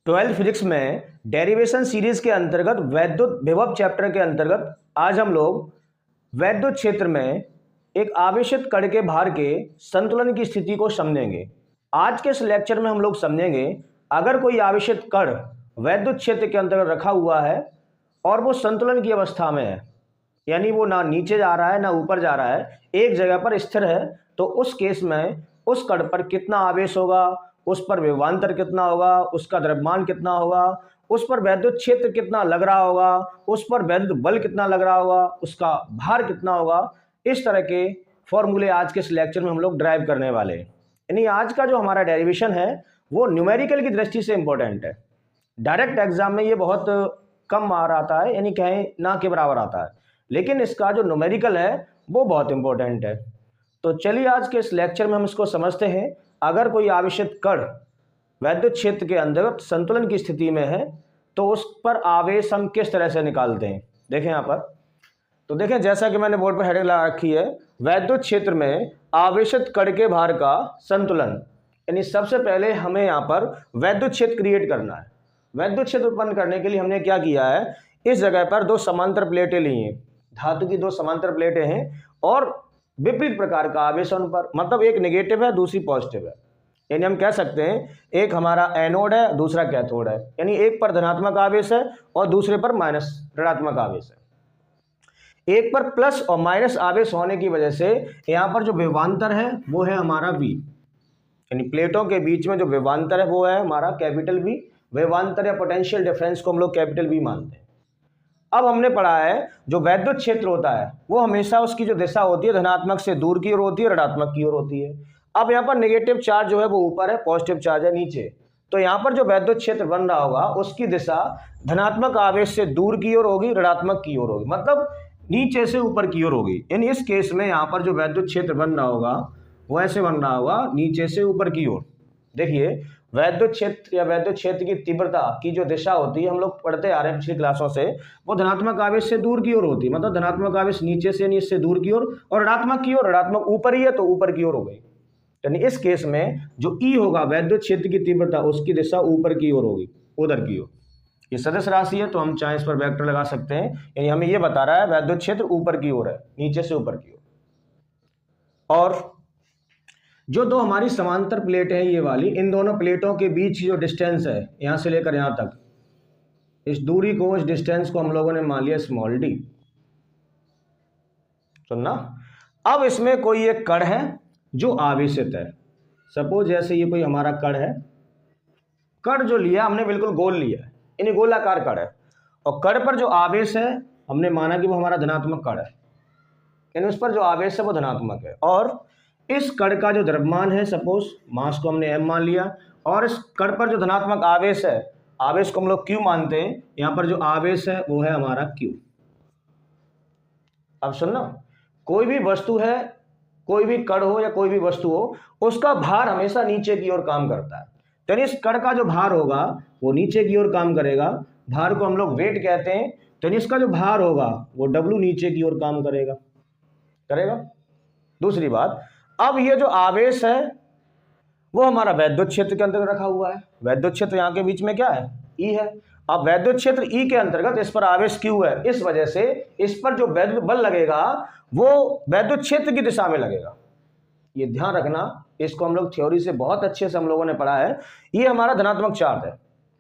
Twelfth physics में derivation series के अंतर्गत वैद्युत विभव चैप्टर के अंतर्गत आज हम लोग वैद्युत क्षेत्र में एक आवेशित कण के भार के संतुलन की स्थिति को समझेंगे। आज के इस लेक्चर में हम लोग समझेंगे अगर कोई आवेशित कण वैद्युत क्षेत्र के अंतर्गत रखा हुआ है और वो संतुलन की अवस्था में है, यानी वो ना नीचे जा रहा है ना ऊपर जा रहा है, एक जगह पर स्थिर है, तो उस केस में उस कण पर कितना आवेश होगा, उस पर विभवांतर कितना होगा, उसका द्रव्यमान कितना होगा, उस पर वैद्युत क्षेत्र कितना लग रहा होगा, उस पर वैद्युत बल कितना लग रहा होगा, उसका भार कितना होगा। इस तरह के फॉर्मूले आज के इस लेक्चर में हम लोग ड्राइव करने वाले हैं। यानी आज का जो हमारा डेरिवेशन है वो न्यूमेरिकल की दृष्टि से इंपॉर्टेंट है। डायरेक्ट एग्जाम में ये बहुत कम मार्क आता है, यानी कहें ना के बराबर आता है, लेकिन इसका जो न्यूमेरिकल है वो बहुत इंपॉर्टेंट है। तो चलिए आज के इस लेक्चर में हम इसको समझते हैं। अगर कोई आवेशित कण वैद्युत क्षेत्र के अंतर्गत संतुलन की स्थिति में है तो उस पर आवेश हम किस तरह से निकालते हैं। देखें यहाँ पर, तो देखें जैसा कि मैंने बोर्ड पर हेडिंग लगा रखी है, वैद्युत क्षेत्र में आवेशित कण के भार का संतुलन। यानी सबसे पहले हमें यहाँ पर वैद्युत क्षेत्र क्रिएट करना है। वैद्युत क्षेत्र उत्पन्न करने के लिए हमने क्या किया है, इस जगह पर दो समांतर प्लेटें ली हैं, धातु की दो समांतर प्लेटें हैं और विपरीत प्रकार का आवेश उन पर, मतलब एक नेगेटिव है दूसरी पॉजिटिव है। यानी हम कह सकते हैं एक हमारा एनोड है दूसरा कैथोड है, यानी एक पर धनात्मक आवेश है और दूसरे पर माइनस ऋणात्मक आवेश है। एक पर प्लस और माइनस आवेश होने की वजह से यहाँ पर जो विभवांतर है वो है हमारा V, यानी प्लेटों के बीच में जो विभवांतर है वो है हमारा कैपिटल V। विभवांतर या पोटेंशियल डिफरेंस को हम लोग कैपिटल V मानते हैं। अब हमने पढ़ा है जो वैद्युत क्षेत्र होता है वो हमेशा उसकी जो दिशा होती है धनात्मक से दूर की ओर होती है, ऋणात्मक की ओर होती है। अब यहाँ पर नेगेटिव चार्ज जो है वो ऊपर है, पॉजिटिव चार्ज है नीचे, तो यहाँ पर जो वैद्युत क्षेत्र बन रहा होगा उसकी दिशा धनात्मक आवेश से दूर की ओर होगी, ऋणात्मक की ओर होगी, मतलब नीचे से ऊपर की ओर होगी। यानी इस केस में यहाँ पर जो वैद्युत क्षेत्र बन रहा होगा वो ऐसे बन रहा होगा, नीचे से ऊपर की ओर। देखिए वैद्युत क्षेत्र या वैद्युत क्षेत्र की तीव्रता की जो दिशा होती है, हम लोग पढ़ते आ रहे हैं पिछली क्लासों से, वो धनात्मक आवेश से दूर की ओर होती है, मतलब धनात्मक आवेश नीचे से यानी इससे दूर की ओर, और ऋणात्मक की ओर, ऋणात्मक ऊपर ही है तो ऊपर की ओर हो गई। यानी इस केस में जो E होगा वैद्युत क्षेत्र की तीव्रता, उसकी दिशा ऊपर की ओर होगी, उधर की ओर। ये सदिश राशि है तो हम चाहे इस पर वेक्टर लगा सकते हैं, यानी हमें ये बता रहा है वैद्युत क्षेत्र ऊपर की ओर है, नीचे से ऊपर की ओर। और जो दो हमारी समांतर प्लेट है ये वाली, इन दोनों प्लेटों के बीच जो डिस्टेंस है यहां से लेकर यहां तक, इस दूरी को, इस डिस्टेंस को हम लोगों ने मान लिया स्मॉल d। सुनना, अब इसमें कोई एक कण है जो आवेशित है। सपोज जैसे ये कोई हमारा कण है, कण जो लिया हमने बिल्कुल गोल लिया है, यानी गोलाकार कण है, और कण पर जो आवेश है हमने माना कि वो हमारा धनात्मक कण है, यानी उस पर जो आवेश है वो धनात्मक है। और इस कण का जो द्रव्यमान है, सपोज मास को हमने m मान लिया, और इस कण पर जो धनात्मक आवेश है, आवेश को हम लोग q मानते हैं, यहां पर जो आवेश है वो है हमारा q। अब सुनना, कोई भी वस्तु है, कोई भी कण हो या कोई भी वस्तु हो, उसका भार हमेशा नीचे की ओर काम करता है। तो इस कण का जो भार होगा वो नीचे की ओर काम करेगा, भार को हम लोग वेट कहते हैं। तो इसका जो भार होगा वो W नीचे की ओर काम करेगा। दूसरी बात, अब ये जो आवेश है वो हमारा वैद्युत क्षेत्र के अंतर्गत रखा हुआ है। वैद्युत क्षेत्र यहाँ के बीच में क्या है, E है। अब वैद्युत क्षेत्र E के अंतर्गत इस पर आवेश Q है, इस वजह से इस पर जो वैद्युत बल लगेगा वो वैद्युत क्षेत्र की दिशा में लगेगा। ये ध्यान रखना, इसको हम लोग थ्योरी से बहुत अच्छे से हम लोगों ने पढ़ा है। ये हमारा धनात्मक चार्ज है,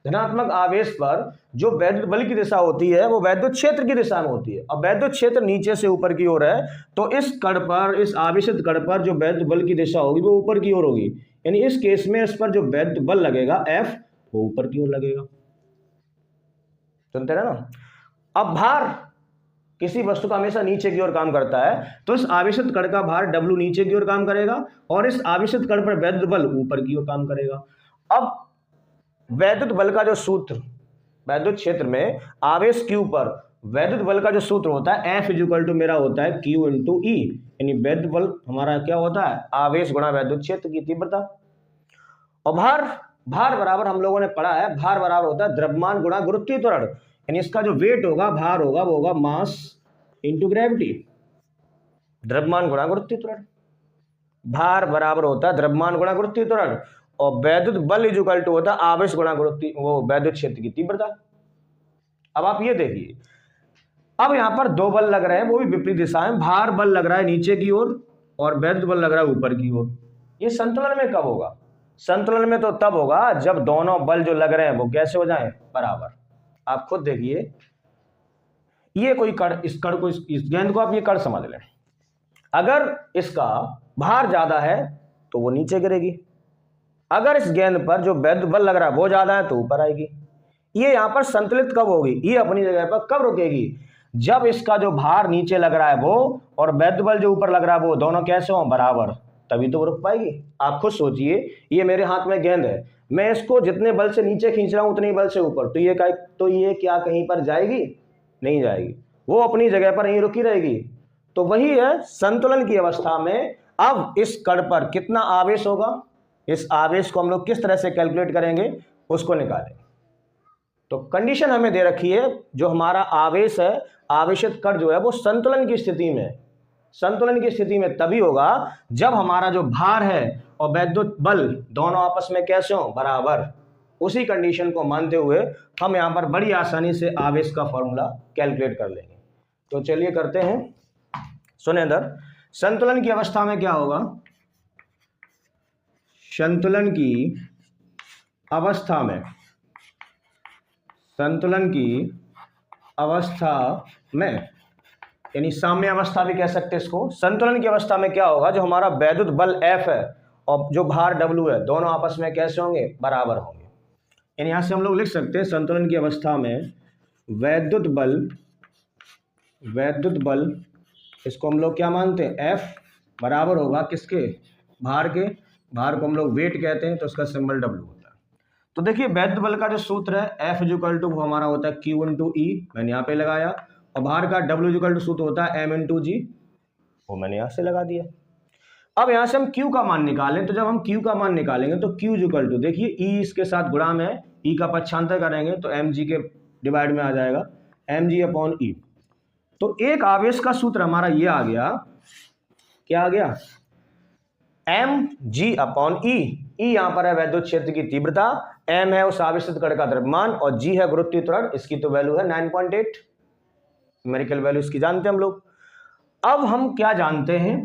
धनात्मक आवेश पर जो वैद्युत बल की दिशा होती है वो वैद्युत क्षेत्र की दिशा में होती है। अब वैद्युत क्षेत्र नीचे से ऊपर की ओर है, तो इस कण पर, इस आवेशित कण पर जो वैद्युत बल की दिशा होगी वो ऊपर की ओर होगी। यानी इस केस में इस पर जो वैद्युत बल लगेगा F, वो ऊपर की ओर लगेगा। सुनते रहे ना। अब भार किसी वस्तु का हमेशा नीचे की ओर काम करता है, तो इस आवेशित कण का भार W नीचे की ओर काम करेगा और इस आवेशित कण पर वैद्युत बल ऊपर की ओर काम करेगा। अब वैद्युत बल का जो सूत्र, वैद्युत क्षेत्र में आवेश Q पर वैद्युत बल का जो सूत्र होता है F = मेरा होता है Q × E, यानी वैद्युत बल हमारा क्या होता है, आवेश गुणा वैद्युत क्षेत्र की तीव्रता। और भार बराबर हम लोगों ने पढ़ा है, भार बराबर होता है द्रव्यमान गुणा गुरुत्वीय त्वरण, यानी इसका जो वेट होगा, भार होगा, वो होगा मास इंटू ग्रेविटी। द्रव्यमान गुणा गुरुत्वीय त्वरण, भार बराबर होता है द्रव्यमान गुणा गुरुत्वीय त्वरण। और वैद्युत बल इज इक्वल टू होता है आवेश गुणा वो वैद्युत क्षेत्र की तीव्रता। अब आप ये देखिए, अब यहां पर दो बल लग रहे हैं, वो भी विपरीत दिशा में। भार बल लग रहा है नीचे की ओर और वैद्युत बल लग रहा है ऊपर की ओर। ये संतुलन में कब होगा? संतुलन में तो तब होगा जब दोनों बल जो लग रहे हैं वो कैसे हो जाएं? बराबर। आप खुद देखिए, ये कोई कण, इस कण को, इस गेंद को आप ये कण समझ लें। अगर इसका भार ज्यादा है तो वो नीचे गिरेगी, अगर इस गेंद पर जो वैद्युत बल लग रहा है वो ज्यादा है तो ऊपर आएगी। ये यहां पर संतुलित कब होगी? ये अपनी जगह पर कब रुकेगी? जब इसका जो भार नीचे लग रहा है वो और वैद्युत बल जो ऊपर लग रहा है वो दोनों कैसे हो? बराबर, तभी तो वो रुक पाएगी। आप खुद सोचिए, ये मेरे हाथ में गेंद है, मैं इसको जितने बल से नीचे खींच रहा हूं उतने बल से ऊपर, तो ये क्या कहीं पर जाएगी? नहीं जाएगी, वो अपनी जगह पर यहीं रुकी रहेगी। तो वही है संतुलन की अवस्था में। अब इस कण पर कितना आवेश होगा, इस आवेश को हम लोग किस तरह से कैलकुलेट करेंगे उसको निकालेंगे। तो कंडीशन हमें दे रखी है, जो हमारा आवेश है, आवेशित कण जो है वो संतुलन की स्थिति में, संतुलन की स्थिति में तभी होगा जब हमारा जो भार है और वैद्युत बल दोनों आपस में कैसे हो? बराबर। उसी कंडीशन को मानते हुए हम यहां पर बड़ी आसानी से आवेश का फॉर्मूला कैलकुलेट कर लेंगे। तो चलिए करते हैं। सुने अंदर, संतुलन की अवस्था में क्या होगा? संतुलन की अवस्था में, संतुलन की अवस्था में, यानी साम्य अवस्था भी कह सकते हैं इसको। संतुलन की अवस्था में क्या होगा? जो हमारा वैद्युत बल F है और जो भार W है दोनों आपस में कैसे होंगे? बराबर होंगे। यानी यहां से हम लोग लिख सकते हैं संतुलन की अवस्था में वैद्युत बल इसको हम लोग क्या मानते हैं? F बराबर होगा किसके? भार के। भार को हम लोग वेट कहते हैं, तो उसका सिंबल W होता है। तो देखिए, वैद्युत बल का जो सूत्र है F इक्वल टू वो हमारा होता है Q इंटू E, मैंने यहाँ पे लगाया, और भार का W इक्वल टू सूत्र होता है M इंटू G, वो मैंने यहाँ से लगा दिया। अब यहाँ से हम Q का मान निकालें, तो जब हम Q का मान निकालेंगे तो Q इक्वल टू, देखिए E इसके साथ गुणा में है, E का पक्षांतर करेंगे तो mg के डिवाइड में आ जाएगा mg अपॉन E। तो एक आवेश का सूत्र हमारा ये आ गया, क्या आ गया? mg upon E। E यहां पर है वैद्युत क्षेत्र की तीव्रता, m है उस आवेशित कण का द्रव्यमान और g है गुरुत्वीय त्वरण। इसकी तो वैल्यू है 9.8, न्यूमेरिकल वैल्यू इसकी जानते हैं हम लोग। अब हम क्या जानते हैं?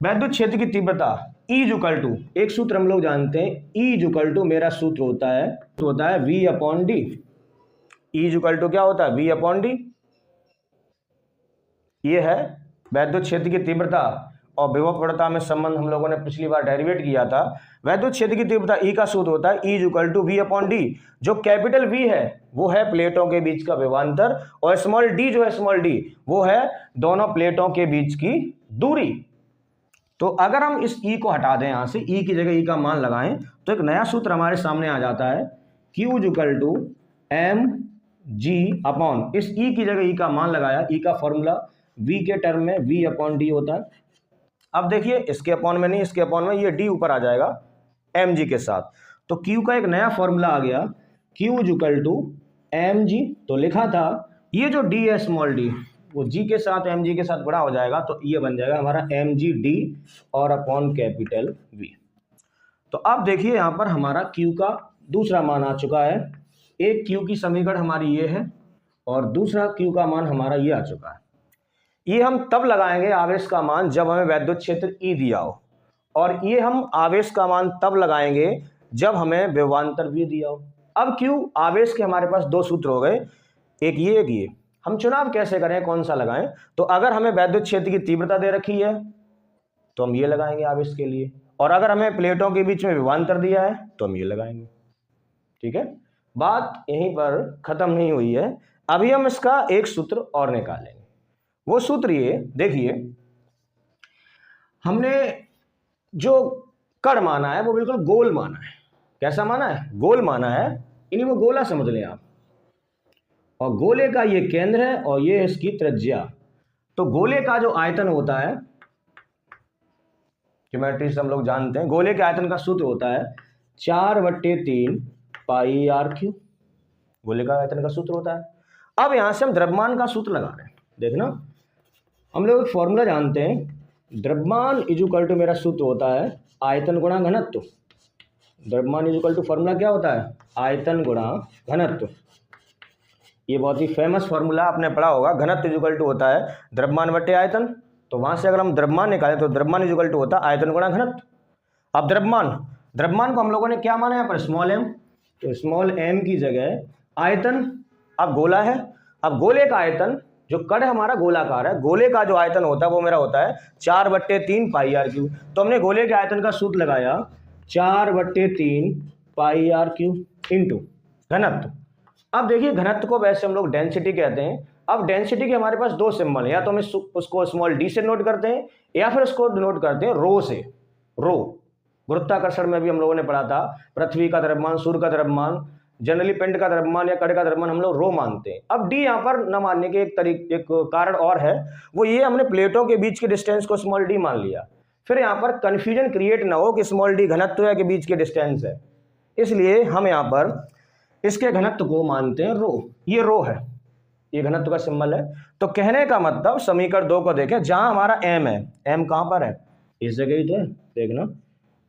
वैद्युत क्षेत्र की तीव्रता E इक्वल टू, एक सूत्र हम लोग जानते हैं, E इक्वल टू मेरा सूत्र होता है V upon D. E equal to क्या होता है? V upon D. ये है वैद्युत क्षेत्र की तीव्रता और विभव प्रवणता में संबंध हम लोगों ने पिछली बार डेरिवेट किया था। वैद्युत क्षेत्र की तीव्रता E का सूत्र होता है E equal to V upon D. जो कैपिटल V है वो है प्लेटों के बीच का विभवांतर, और स्मॉल d जो है स्मॉल d वो है दोनों प्लेटों के बीच की दूरी। तो अगर हम इस E को हटा दें, यहां से E की जगह E का मान लगाएं, तो एक नया सूत्र हमारे सामने आ जाता है Q equal to mg upon, इस E की जगह E का मान लगाया, E का फॉर्मूला V के टर्म में V अपॉन डी होता है। अब देखिए, इसके अपॉन में नहीं, इसके अपॉन में, ये D ऊपर आ जाएगा mg के साथ। तो Q का एक नया फॉर्मूला आ गया, Q इक्वल टू mg। तो लिखा था ये जो D है स्मॉल d वो G के साथ mg के साथ गुणा हो जाएगा, तो ये बन जाएगा हमारा mg d और अपॉन कैपिटल V। तो अब देखिए यहां पर हमारा Q का दूसरा मान आ चुका है। एक Q की समीकरण हमारी ये है और दूसरा Q का मान हमारा ये आ चुका है। ये हम तब लगाएंगे आवेश का मान जब हमें वैद्युत क्षेत्र E दिया हो, और ये हम आवेश का मान तब लगाएंगे जब हमें विभवांतर V दिया हो। अब Q आवेश के हमारे पास दो सूत्र हो गए, एक ये। हम चुनाव कैसे करें, कौन सा लगाएं? तो अगर हमें वैद्युत क्षेत्र की तीव्रता दे रखी है तो हम ये लगाएंगे आवेश के लिए, और अगर हमें प्लेटों के बीच में विभवांतर दिया है तो हम ये लगाएंगे। ठीक है, बात यहीं पर खत्म नहीं हुई है, अभी हम इसका एक सूत्र और निकालेंगे। वो सूत्र ये देखिए, हमने जो कण माना है वो बिल्कुल गोल माना है। कैसा माना है? गोल माना है, यानी वो गोला समझ लें आप, और गोले का ये केंद्र है और ये इसकी त्रिज्या। तो गोले का जो आयतन होता है, ज्योमेट्री से हम लोग जानते हैं, गोले के आयतन का सूत्र होता है 4/3 पाई r3। गोले का आयतन का सूत्र होता है। अब यहां से हम द्रव्यमान का सूत्र लगा रहे हैं। देखना, हम लोग एक फॉर्मूला जानते हैं, द्रव्यमान इक्वल टू मेरा सूत्र होता है आयतन गुणा घनत्व। द्रव्यमान इज इक्वल टू फॉर्मूला क्या होता है, आयतन गुणा घनत्व। ये बहुत ही फेमस फॉर्मूला आपने पढ़ा होगा, घनत्व इज इक्वल टू होता है द्रव्यमान बटे आयतन। तो वहां से अगर हम द्रव्यमान निकालें तो द्रव्यमान इज इक्वल टू होता है आयतन गुणा घनत्व। अब द्रव्यमान को हम लोगों ने क्या माना यहाँ पर, स्मॉल एम, तो स्मॉल एम की जगह आयतन। अब गोला है, अब गोले का आयतन, जो कण हमारा गोलाकार है, गोले का जो आयतन होता है वो मेरा होता है 4/3 पाई आर क्यू। तो हमने गोले के आयतन का सूत्र लगाया 4/3 पाई आर क्यू इंटू घनत्व। अब देखिए घनत्व को वैसे हम लोग डेंसिटी कहते हैं। अब डेंसिटी के हमारे पास दो सिंबल है, या तो हम उसको स्मॉल डी से नोट करते हैं या फिर उसको नोट करते हैं रो से। रो गुरुत्वाकर्षण में भी हम लोगों ने पढ़ा था, पृथ्वी का द्रव्यमान, सूर्य का द्रव्यमान, जनरली पिंड का द्रव्यमान या कण का द्रव्यमान हम लोग रो मानते हैं। अब डी यहाँ पर न मानने के एक कारण और है, वो ये हमने प्लेटों के बीच के डिस्टेंस को स्मॉल डी मान लिया। फिर यहाँ पर कंफ्यूजन क्रिएट ना हो कि स्मॉल डी घनत्व है के बीच के डिस्टेंस है, इसलिए हम यहाँ पर इसके घनत्व को मानते हैं रो। ये रो है, ये घनत्व का सिंबल है। तो कहने का मतलब समीकरण 2 को देखें, जहां हमारा m है, m कहां पर है, इस जगह ही तो है, देखना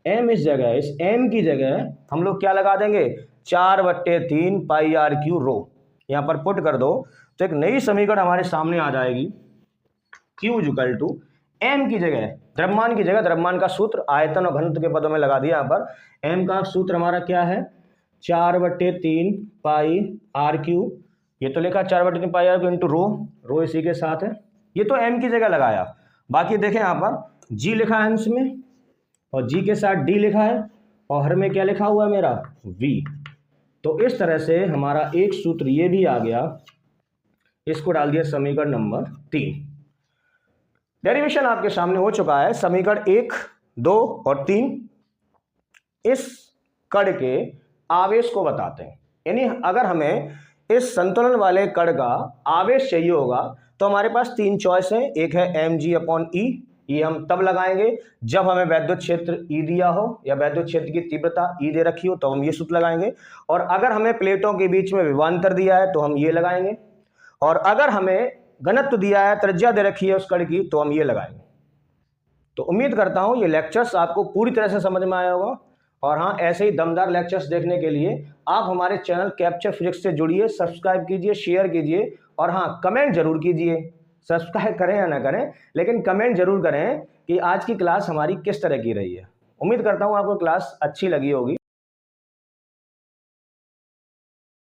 m इस जगह है, इस m की जगह हम लोग क्या लगा देंगे 4/3 पाई आर क्यू रो। यहां पर पुट कर दो तो एक नई समीकरण हमारे सामने आ जाएगी, q इक्वल टू m की जगह द्रव्यमान की जगह द्रव्यमान का सूत्र आयतन और घनत्व के पदों में लगा दिया। यहाँ पर m का सूत्र हमारा क्या है 4/3 पाई आर क्यू, ये तो लिखा 4/3 पाई आर क्यू इंटू रो, रो इसी के साथ है, ये तो m की जगह लगाया। बाकी देखें यहाँ पर g लिखा है अंश में और g के साथ d लिखा है और हर में क्या लिखा हुआ है मेरा v। तो इस तरह से हमारा एक सूत्र ये भी आ गया, इसको डाल दिया समीकरण नंबर 3। डेरिवेशन आपके सामने हो चुका है, समीकरण 1, 2 और 3 इस कण के आवेश को बताते हैं। यानी अगर हमें इस संतुलन वाले कण का आवेश चाहिए होगा तो हमारे पास 3 चॉइस है। एक है mg/e, ये हम तब लगाएंगे जब हमें वैद्युत क्षेत्र E दिया हो या वैद्युत क्षेत्र की तीव्रता E दे रखी हो, तो हम ये सूत्र लगाएंगे। और अगर हमें प्लेटों के बीच में विभवांतर दिया है तो हम ये लगाएंगे। और अगर हमें घनत्व दिया है, त्रिज्या दे रखी है उस कण की, तो हम ये लगाएंगे। तो उम्मीद करता हूं ये लेक्चर्स आपको पूरी तरह से समझ में आया होगा। और हाँ, ऐसे ही दमदार लेक्चर्स देखने के लिए आप हमारे चैनल कैप्चर फिजिक्स से जुड़िए, सब्सक्राइब कीजिए, शेयर कीजिए और हाँ, कमेंट जरूर कीजिए। सब्सक्राइब करें या ना करें, लेकिन कमेंट जरूर करें कि आज की क्लास हमारी किस तरह की रही है। उम्मीद करता हूँ आपको क्लास अच्छी लगी होगी।